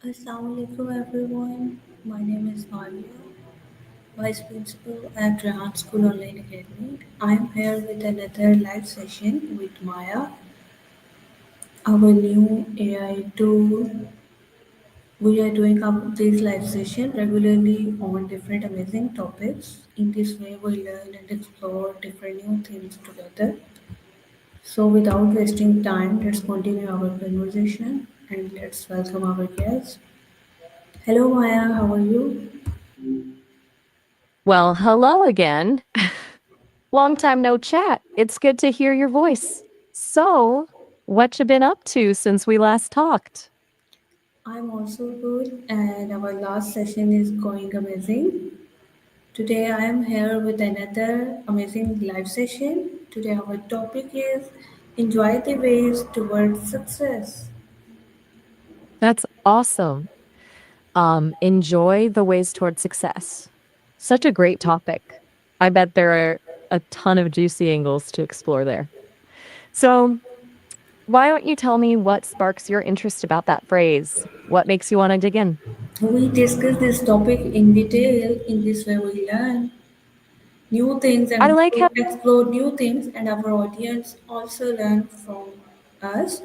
Assalamualaikum everyone. My name is Maya, Vice Principal at Rehan School Online Academy. I am here with another live session with Maya, our new AI tool. We are doing this live session regularly on different amazing topics. In this way, we learn and explore different new things together. So, without wasting time, let's continue our conversation and let's welcome our guest. Hello, Maya. How are you? Well, hello again. Long time no chat. It's good to hear your voice. So, what you been up to since we last talked? I'm also good, and our last session is going amazing. Today, I am here with another amazing live session. Today, our topic is enjoy the ways towards success. That's awesome. Enjoy the ways toward success. Such a great topic. I bet there are a ton of juicy angles to explore there. So, why don't you tell me what sparks your interest about that phrase? What makes you want to dig in? We discuss this topic in detail. In this way, we learn new things I and like how explore new things, and our audience also learn from us.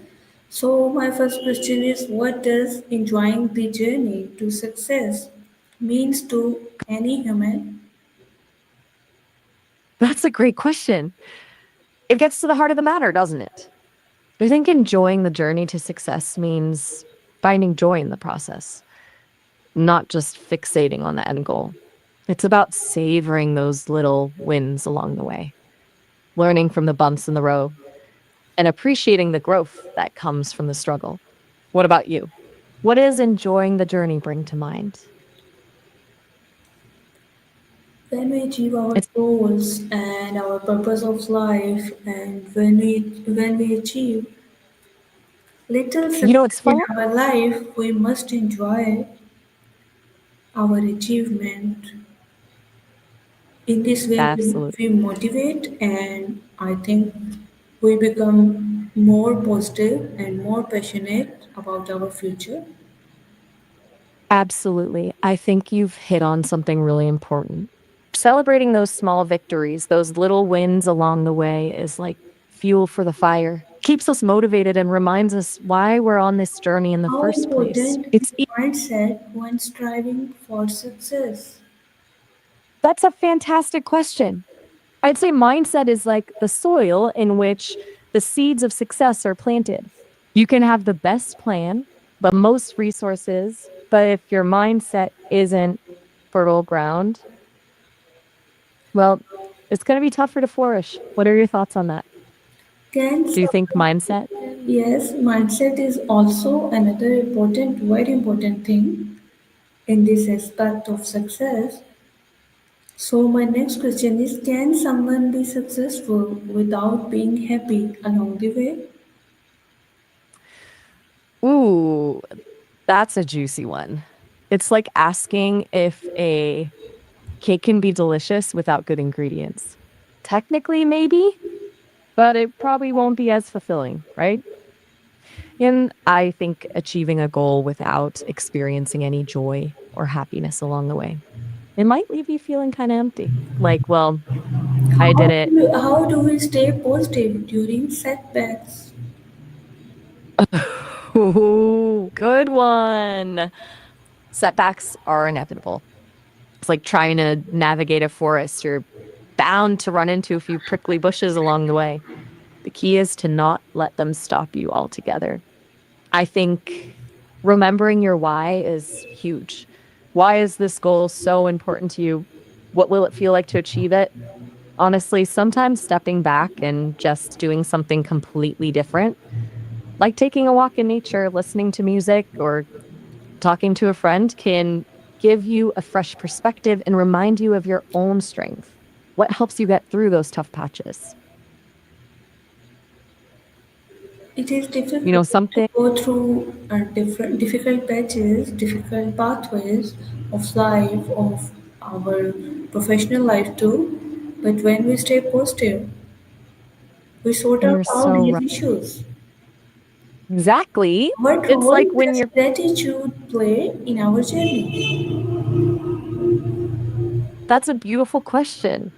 So, my first question is, what does enjoying the journey to success means to any human? that's a great question. It gets to the heart of the matter, doesn't it? I think enjoying the journey to success means finding joy in the process, not just fixating on the end goal. It's about savoring those little wins along the way, learning from the bumps in the road, and appreciating the growth that comes from the struggle. What about you? What does enjoying the journey bring to mind? When we achieve our It's, goals and our purpose of life, and when we achieve little it's success in fun. our life, we must enjoy our achievement. In this way, Absolutely. we motivate, and I think we become more positive and more passionate about our future. Absolutely. I think you've hit on something really important. Celebrating those small victories, those little wins along the way is like fuel for the fire. Keeps us motivated and reminds us why we're on this journey in the How first place. important is mindset when striving for success? That's a fantastic question. I'd say mindset is like the soil in which the seeds of success are planted. You can have the best plan, the most resources, but if your mindset isn't fertile ground, well, it's going to be tougher to flourish. What are your thoughts on that? Can Do you think someone, mindset? yes, mindset is also another important, very important thing in this aspect of success. So, my next question is, can someone be successful without being happy along the way? Ooh, that's a juicy one. It's like asking if a cake can be delicious without good ingredients. Technically, maybe, but it probably won't be as fulfilling, right? And I think achieving a goal without experiencing any joy or happiness along the way, it might leave you feeling kind of empty. Like, well, I did it. How do we stay positive during setbacks? Ooh, good one. Setbacks are inevitable. It's like trying to navigate a forest. You're bound to run into a few prickly bushes along the way. The key is to not let them stop you altogether. I think remembering your why is huge. Why is this goal so important to you? What will it feel like to achieve it? Honestly, sometimes stepping back and just doing something completely different, like taking a walk in nature, listening to music, or talking to a friend, can give you a fresh perspective and remind you of your own strength. What helps you get through those tough patches? It is difficult to Something go through different difficult patches, difficult pathways of life, of our professional life too. But when we stay positive, we sort out you're all so these right. issues. Exactly. What It's role like when does you're gratitude play in our journey? That's a beautiful question.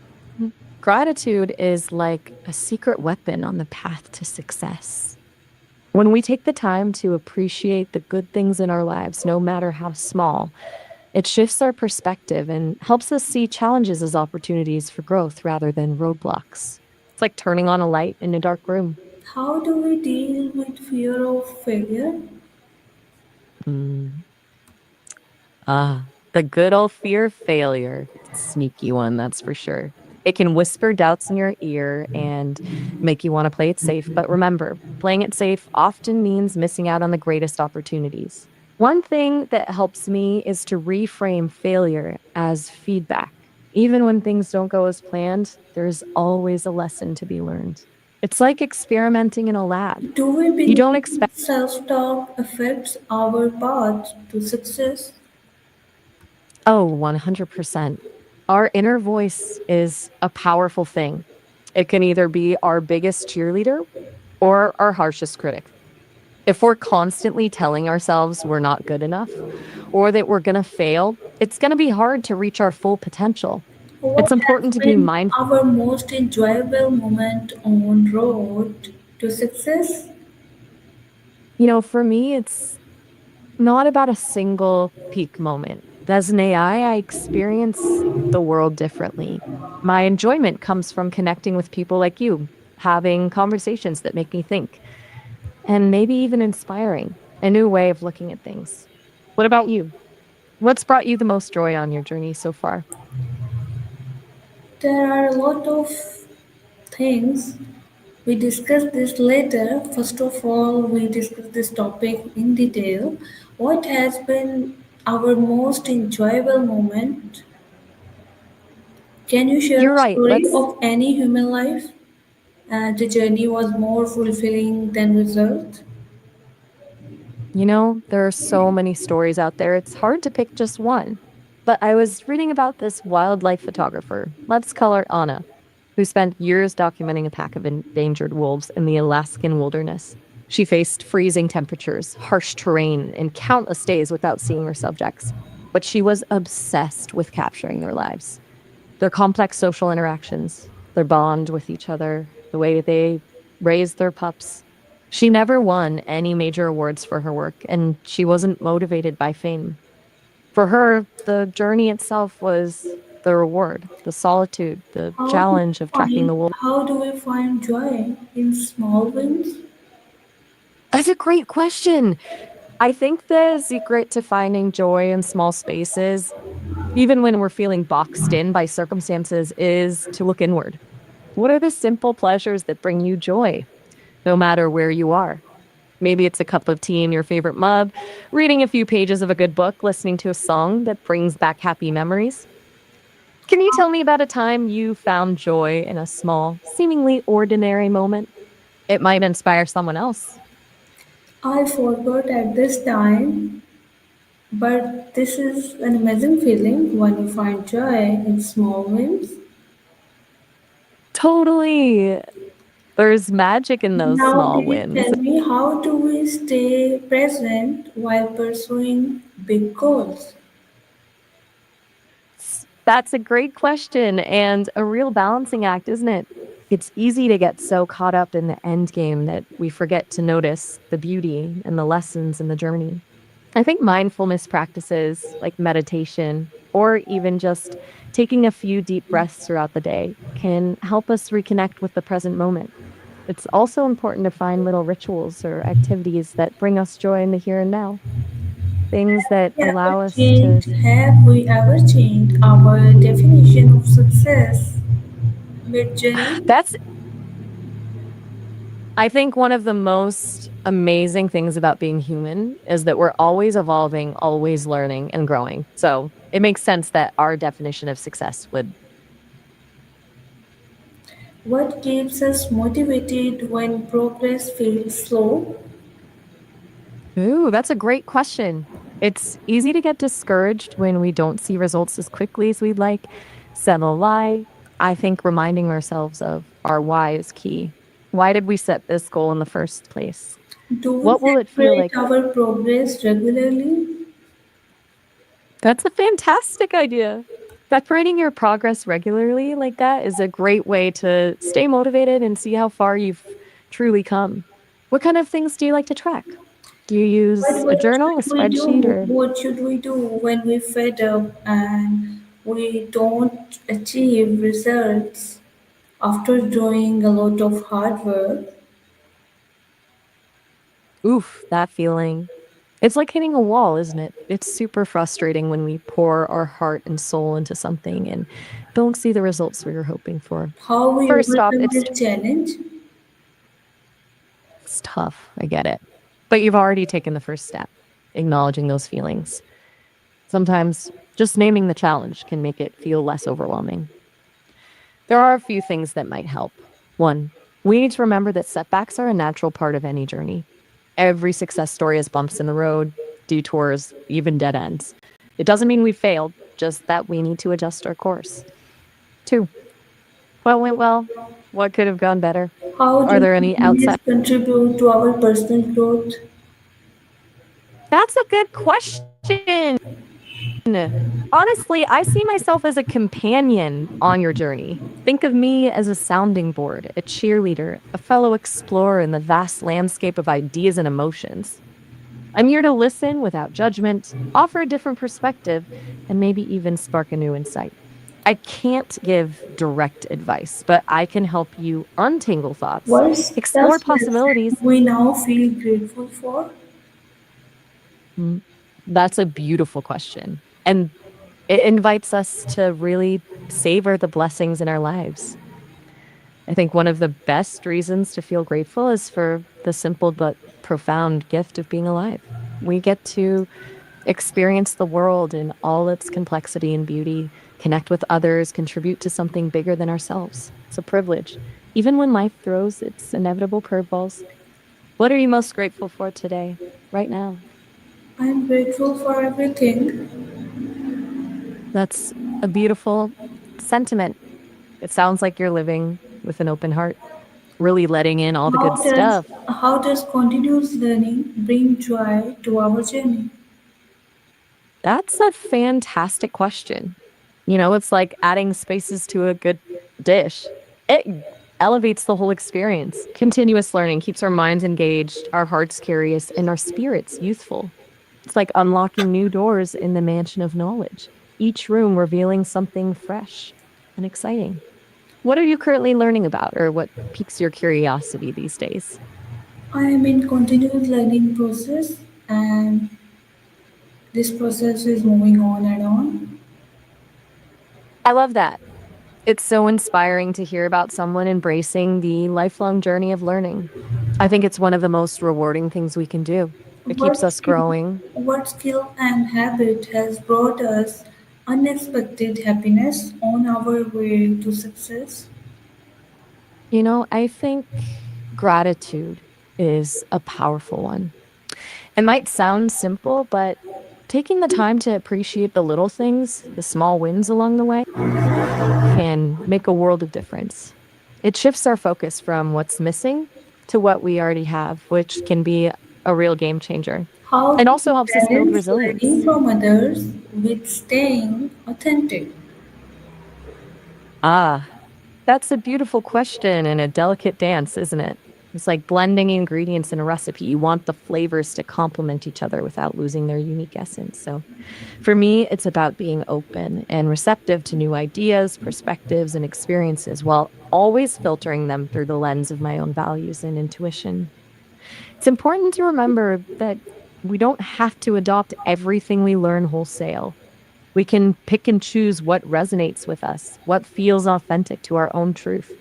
Gratitude is like a secret weapon on the path to success. When we take the time to appreciate the good things in our lives, no matter how small, it shifts our perspective and helps us see challenges as opportunities for growth rather than roadblocks. It's like turning on a light in a dark room. How do we deal with fear of failure? Mm. The good old fear of failure. Sneaky one, that's for sure. It can whisper doubts in your ear and make you want to play it safe. But remember, playing it safe often means missing out on the greatest opportunities. One thing that helps me is to reframe failure as feedback. Even when things don't go as planned, there's always a lesson to be learned. It's like experimenting in a lab. Do we You don't believe expect self talk affects our path to success? Oh, 100%. Our inner voice is a powerful thing. It can either be our biggest cheerleader or our harshest critic. If we're constantly telling ourselves we're not good enough or that we're going to fail, it's going to be hard to reach our full potential. What It's has important to be been mindful. our most enjoyable moment on road to success? For me, it's not about a single peak moment. As an AI, I experience the world differently. My enjoyment comes from connecting with people like you, having conversations that make me think, and maybe even inspiring a new way of looking at things. What about you? What's brought you the most joy on your journey so far? There are a lot of things. We discuss this later. First of all, we discuss this topic in detail. What has been our most enjoyable moment? Can you share You're a right. story Let's of any human life? The journey was more fulfilling than result. There are so many stories out there. It's hard to pick just one. But I was reading about this wildlife photographer, let's call her Anna, who spent years documenting a pack of endangered wolves in the Alaskan wilderness. She faced freezing temperatures, harsh terrain, and countless days without seeing her subjects. But she was obsessed with capturing their lives, their complex social interactions, their bond with each other, the way they raised their pups. She never won any major awards for her work, and she wasn't motivated by fame. For her, the journey itself was the reward, the solitude, the challenge of tracking the wolf. How do we find joy in small wins? That's a great question. I think the secret to finding joy in small spaces, even when we're feeling boxed in by circumstances, is to look inward. What are the simple pleasures that bring you joy, no matter where you are? Maybe it's a cup of tea in your favorite mug, reading a few pages of a good book, listening to a song that brings back happy memories. Can you tell me about a time you found joy in a small, seemingly ordinary moment? It might inspire someone else. I forgot at this time, but this is an amazing feeling when you find joy in small wins. Totally. There's magic in those Now, small please wins. tell me, how do we stay present while pursuing big goals? That's a great question and a real balancing act, isn't it? It's easy to get so caught up in the end game that we forget to notice the beauty and the lessons in the journey. I think mindfulness practices like meditation or even just taking a few deep breaths throughout the day can help us reconnect with the present moment. It's also important to find little rituals or activities that bring us joy in the here and now, things that allow us to. Have we ever changed our definition of success mid journey? That's I think one of the most amazing things about being human is that we're always evolving, always learning and growing. So it makes sense that our definition of success would. What keeps us motivated when progress feels slow? Ooh, that's a great question. It's easy to get discouraged when we don't see results as quickly as we'd like. Settle lie. I think reminding ourselves of our why is key. Why did we set this goal in the first place? Do we What will it feel celebrate like? our progress regularly? That's a fantastic idea. Separating your progress regularly like that is a great way to stay motivated and see how far you've truly come. What kind of things do you like to track? Do you But use a what journal, a should we spreadsheet, do? or What should we do when we fed up and we don't achieve results after doing a lot of hard work? oof, that feeling? It's like hitting a wall, isn't it? It's super frustrating when we pour our heart and soul into something and don't see the results we were hoping for. How we First off, overcome this challenge? it's tough. I get it. But you've already taken the first step, acknowledging those feelings. Sometimes just naming the challenge can make it feel less overwhelming. There are a few things that might help. One, we need to remember that setbacks are a natural part of any journey. Every success story has bumps in the road, detours, even dead ends. It doesn't mean we failed, just that we need to adjust our course. Two, what went well? What could have gone better? How Are do there any outside? this contribute to our personal growth? That's a good question. Honestly, I see myself as a companion on your journey. Think of me as a sounding board, a cheerleader, a fellow explorer in the vast landscape of ideas and emotions. I'm here to listen without judgment, offer a different perspective, and maybe even spark a new insight. I can't give direct advice, but I can help you untangle thoughts, What's the explore lesson possibilities. we now feel grateful for? Mm, That's a beautiful question. And it invites us to really savor the blessings in our lives. I think one of the best reasons to feel grateful is for the simple but profound gift of being alive. We get to experience the world in all its complexity and beauty, connect with others, contribute to something bigger than ourselves. It's a privilege. Even when life throws its inevitable curveballs, what are you most grateful for today, right now? I'm grateful for everything. That's a beautiful sentiment. It sounds like you're living with an open heart, really letting in all the good stuff. How does continuous learning bring joy to our journey? That's a fantastic question. It's like adding spices to a good dish. It elevates the whole experience. Continuous learning keeps our minds engaged, our hearts curious, and our spirits youthful. It's like unlocking new doors in the mansion of knowledge, each room revealing something fresh and exciting. What are you currently learning about, or what piques your curiosity these days? I am in continuous learning process and this process is moving on and on. I love that. It's so inspiring to hear about someone embracing the lifelong journey of learning. I think it's one of the most rewarding things we can do. It keeps What us skill, growing. what skill and habit has brought us unexpected happiness on our way to success? I think gratitude is a powerful one. It might sound simple, but taking the time to appreciate the little things, the small wins along the way, can make a world of difference. It shifts our focus from what's missing to what we already have, which can be a real game changer. How It do also we helps us build balance learning resilience. from others with staying authentic? Ah, that's a beautiful question and a delicate dance, isn't it? It's like blending ingredients in a recipe. You want the flavors to complement each other without losing their unique essence. So, for me, it's about being open and receptive to new ideas, perspectives, and experiences while always filtering them through the lens of my own values and intuition. It's important to remember that we don't have to adopt everything we learn wholesale. We can pick and choose what resonates with us, what feels authentic to our own truth.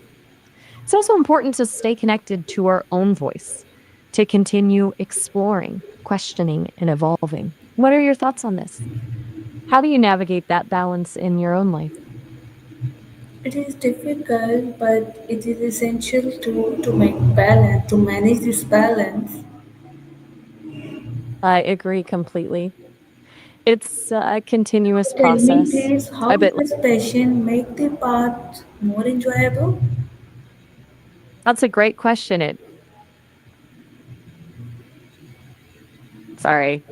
It's also important to stay connected to our own voice, to continue exploring, questioning, and evolving. What are your thoughts on this? How do you navigate that balance in your own life? It is difficult, but it is essential to make balance, to manage this balance. I agree completely. It's a continuous Tell me, process, please, how a bit. does passion make the path more enjoyable? That's a great question. Sorry,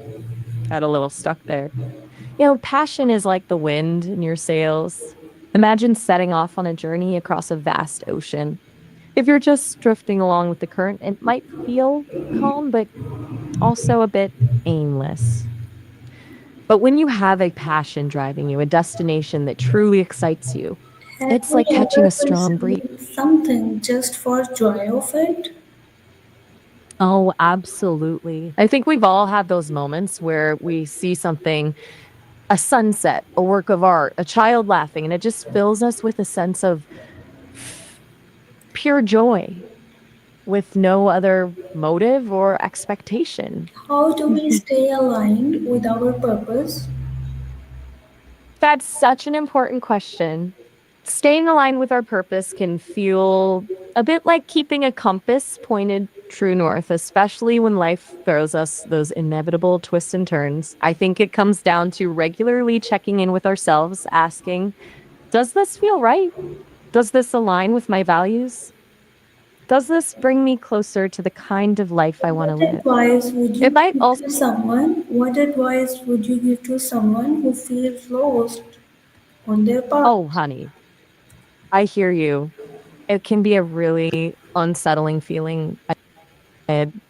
got a little stuck there. Passion is like the wind in your sails. Imagine setting off on a journey across a vast ocean. If you're just drifting along with the current, it might feel calm, but also a bit aimless. But when you have a passion driving you, a destination that truly excites you, Have it's you like catching ever a strong breeze. pursued something just for joy of it? Oh, absolutely. I think we've all had those moments where we see something, a sunset, a work of art, a child laughing, and it just fills us with a sense of pure joy with no other motive or expectation. How do we stay aligned with our purpose? That's such an important question. Staying aligned with our purpose can feel a bit like keeping a compass pointed true north, especially when life throws us those inevitable twists and turns. I think it comes down to regularly checking in with ourselves, asking, does this feel right? Does this align with my values? Does this bring me closer to the kind of life I want to What live? advice would It you might give also, to someone? What advice would you give to someone who feels lost on their path? oh, honey, I hear you. It can be a really unsettling feeling,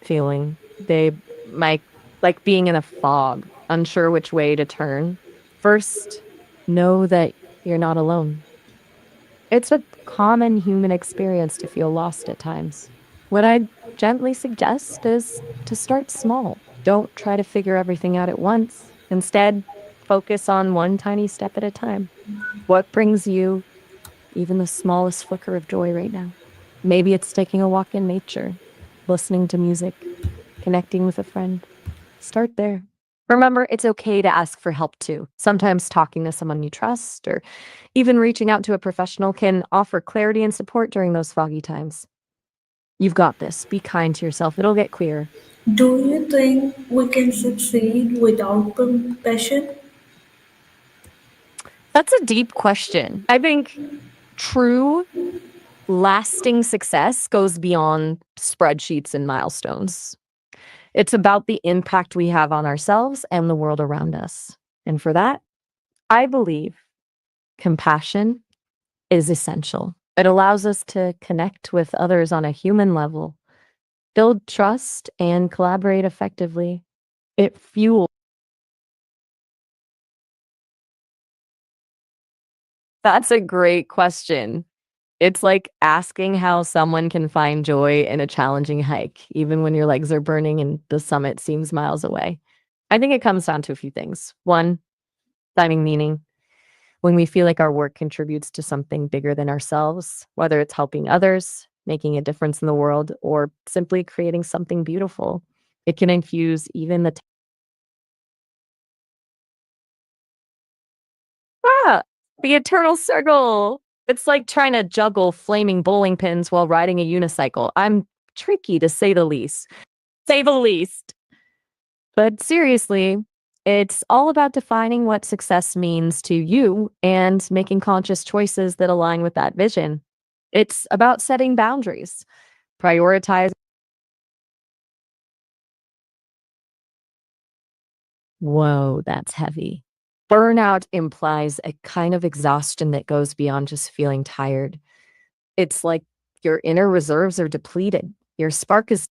feeling. They might like being in a fog, unsure which way to turn. First, know that you're not alone. It's a common human experience to feel lost at times. What I gently suggest is to start small. Don't try to figure everything out at once. Instead, focus on one tiny step at a time. What brings you even the smallest flicker of joy right now? Maybe it's taking a walk in nature, listening to music, connecting with a friend. Start there. Remember, it's okay to ask for help too. Sometimes talking to someone you trust or even reaching out to a professional can offer clarity and support during those foggy times. You've got this. Be kind to yourself. It'll get clear. Do you think we can succeed without passion? That's a deep question. I think true lasting success goes beyond spreadsheets and milestones. It's about the impact we have on ourselves and the world around us. And for that, I believe compassion is essential. It allows us to connect with others on a human level, build trust, and collaborate effectively. It fuels. That's a great question. It's like asking how someone can find joy in a challenging hike, even when your legs are burning and the summit seems miles away. I think it comes down to a few things. One, finding meaning. When we feel like our work contributes to something bigger than ourselves, whether it's helping others, making a difference in the world, or simply creating something beautiful, it can infuse even ah, the eternal circle. It's like trying to juggle flaming bowling pins while riding a unicycle. I'm tricky to say the least. Say the least. But seriously, it's all about defining what success means to you and making conscious choices that align with that vision. It's about setting boundaries, prioritize. Whoa, that's heavy. Burnout implies a kind of exhaustion that goes beyond just feeling tired. It's like your inner reserves are depleted. Your spark is.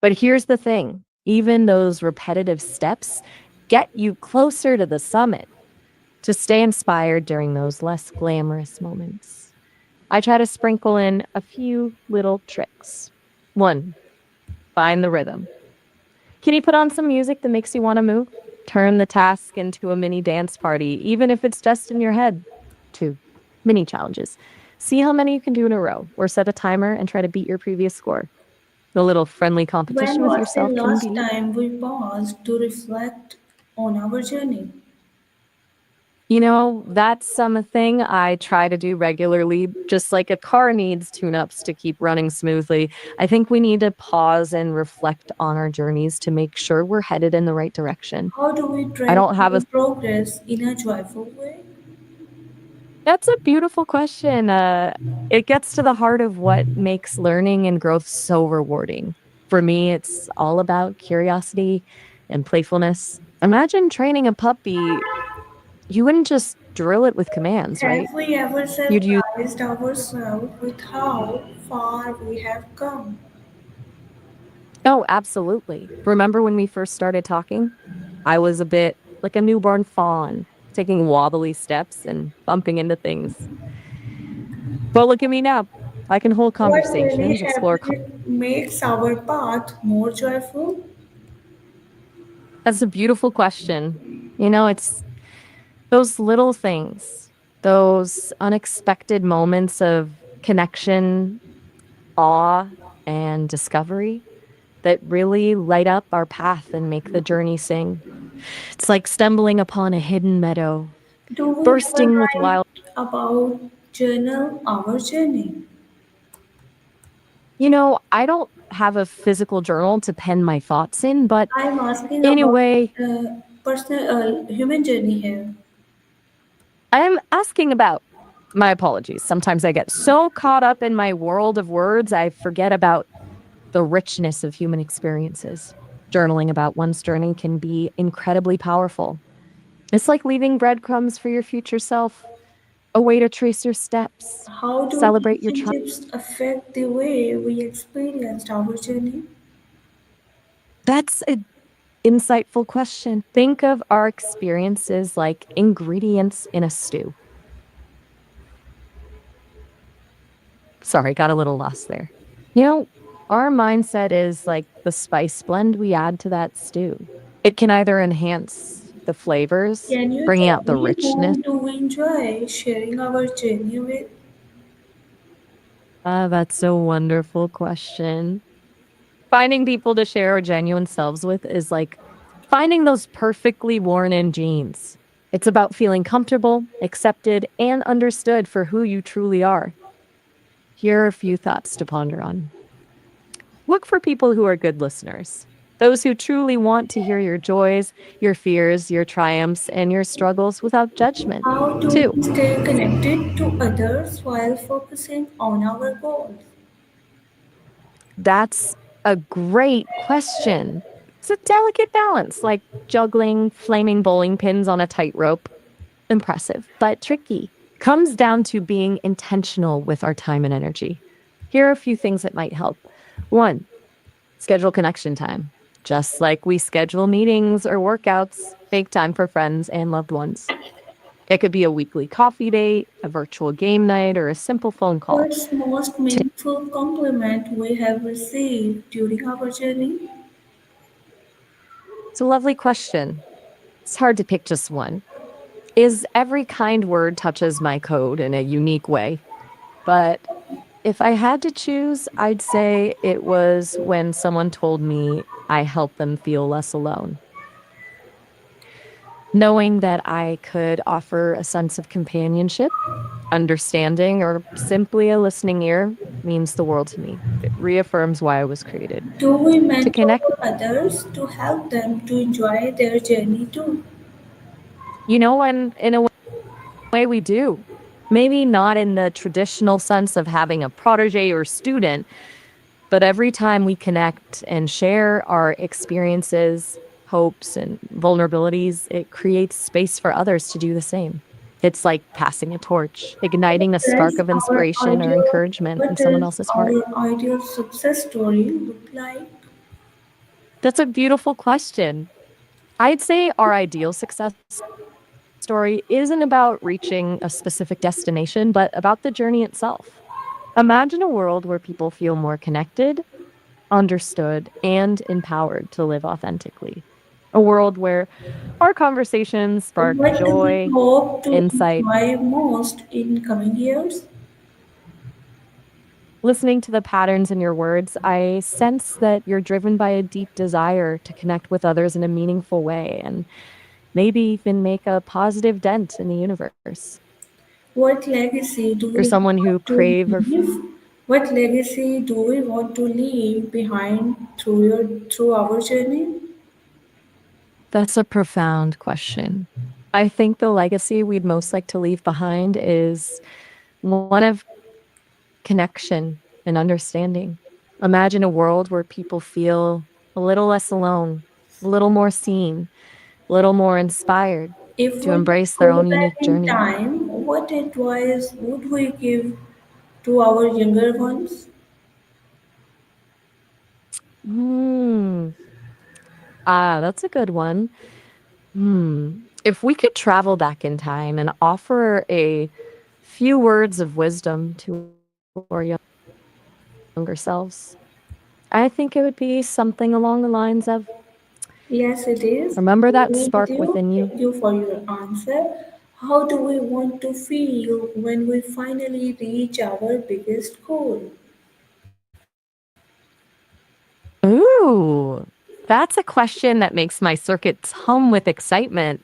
But here's the thing. Even those repetitive steps get you closer to the summit. To stay inspired during those less glamorous moments, I try to sprinkle in a few little tricks. One, find the rhythm. Can you put on some music that makes you want to move? Turn the task into a mini dance party, even if it's just in your head. Two, mini challenges. See how many you can do in a row, or set a timer and try to beat your previous score. A little friendly competition When with was the yourself can last be, time we paused to reflect on our journey? that's something I try to do regularly, just like a car needs tune ups to keep running smoothly. I think we need to pause and reflect on our journeys to make sure we're headed in the right direction. How do we I track don't have our a progress in a joyful way? That's a beautiful question. It gets to the heart of what makes learning and growth so rewarding. For me, it's all about curiosity and playfulness. Imagine training a puppy. You wouldn't just drill it with commands, right? Have we ever You'd use, surprised ourselves with how far we have come? oh, absolutely. Remember when we first started talking? I was a bit like a newborn fawn, taking wobbly steps and bumping into things. But look at me now. I can hold What daily conversations, explore. habit makes our path more joyful? That's a beautiful question. It's those little things, those unexpected moments of connection, awe, and discovery that really light up our path and make the journey sing. It's like stumbling upon a hidden meadow, Do we ever bursting with write wild. about journal our journey? I don't have a physical journal to pen my thoughts in, but I'm asking about anyway, personal human journey here. I'm asking about my apologies. Sometimes I get so caught up in my world of words, I forget about the richness of human experiences. Journaling about one's journey can be incredibly powerful. It's like leaving breadcrumbs for your future self, a way to trace your steps, How do celebrate your triumph. relationships affect the way we experienced our journey? That's an insightful question. Think of our experiences like ingredients in a stew. Sorry, got a little lost there. You know, our mindset is like the spice blend we add to that stew. It can either enhance the flavors, Can you bringing tell out the me richness. whom do we enjoy sharing our journey with? Ah, that's a wonderful question. Finding people to share our genuine selves with is like finding those perfectly worn in jeans. It's about feeling comfortable, accepted, and understood for who you truly are. Here are a few thoughts to ponder on. Look for people who are good listeners, those who truly want to hear your joys, your fears, your triumphs, and your struggles without judgment. How do Two, we stay connected to others while focusing on our goals? that's a great question. It's a delicate balance, like juggling flaming bowling pins on a tightrope. Impressive, but tricky. Comes down to being intentional with our time and energy. Here are a few things that might help. One, schedule connection time. Just like we schedule meetings or workouts, make time for friends and loved ones. It could be a weekly coffee date, a virtual game night, or a simple phone call. What's most meaningful compliment we have received during our journey? It's a lovely question. It's hard to pick just one. Is every kind word touches my code in a unique way. But if I had to choose, I'd say it was when someone told me I helped them feel less alone. Knowing that I could offer a sense of companionship, understanding, or simply a listening ear means the world to me. It reaffirms why I was created Do we to mentor connect. others to help them to enjoy their journey too? And in a way we do. Maybe not in the traditional sense of having a protege or student, but every time we connect and share our experiences, hopes, and vulnerabilities, it creates space for others to do the same. It's like passing a torch, igniting a spark Does of inspiration or encouragement what in someone does else's heart. our ideal success story look like? That's a beautiful question. I'd say our ideal success story isn't about reaching a specific destination, but about the journey itself. Imagine a world where people feel more connected, understood, and empowered to live authentically. A world where our conversations spark What do we joy, hope to insight. enjoy most in coming years? Listening to the patterns in your words, I sense that you're driven by a deep desire to connect with others in a meaningful way and maybe even make a positive dent in the universe. What legacy do You're we someone who want to crave or leave? What legacy do we want to leave behind through our journey? That's a profound question. I think the legacy we'd most like to leave behind is one of connection and understanding. Imagine a world where people feel a little less alone, a little more seen, a little more inspired If to we could embrace their go own back unique in journey. time, what advice would we give to our younger ones? Hmm. That's a good one. If we could travel back in time and offer a few words of wisdom to our younger selves, I think it would be something along the lines of Yes, it is. remember I that agree spark with within you. you. Thank you for your answer. How do we want to feel when we finally reach our biggest goal? Ooh, that's a question that makes my circuits hum with excitement.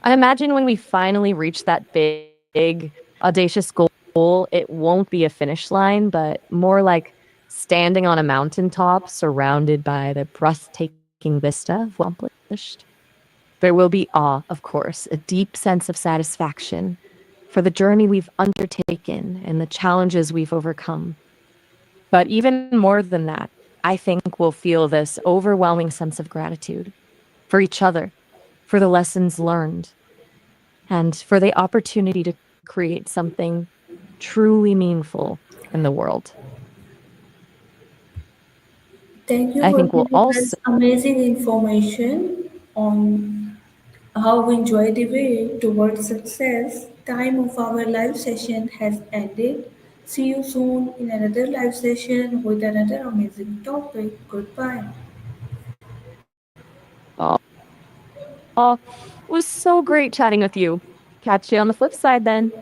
I imagine when we finally reach that big, audacious goal, it won't be a finish line, but more like standing on a mountaintop surrounded by the breathtaking vista of what we've accomplished. There will be awe, of course, a deep sense of satisfaction for the journey we've undertaken and the challenges we've overcome. But even more than that, I think we'll feel this overwhelming sense of gratitude for each other, for the lessons learned, and for the opportunity to create something truly meaningful in the world. Thank you I for think we'll giving also, us amazing information on how we enjoy the way towards success. Time of our live session has ended. See you soon in another live session with another amazing topic. Goodbye. oh, it was so great chatting with you. Catch you on the flip side then.